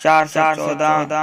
414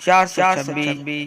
426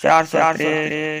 463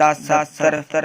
1070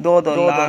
2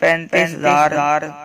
35,000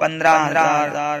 15,000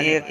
1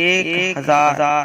1,000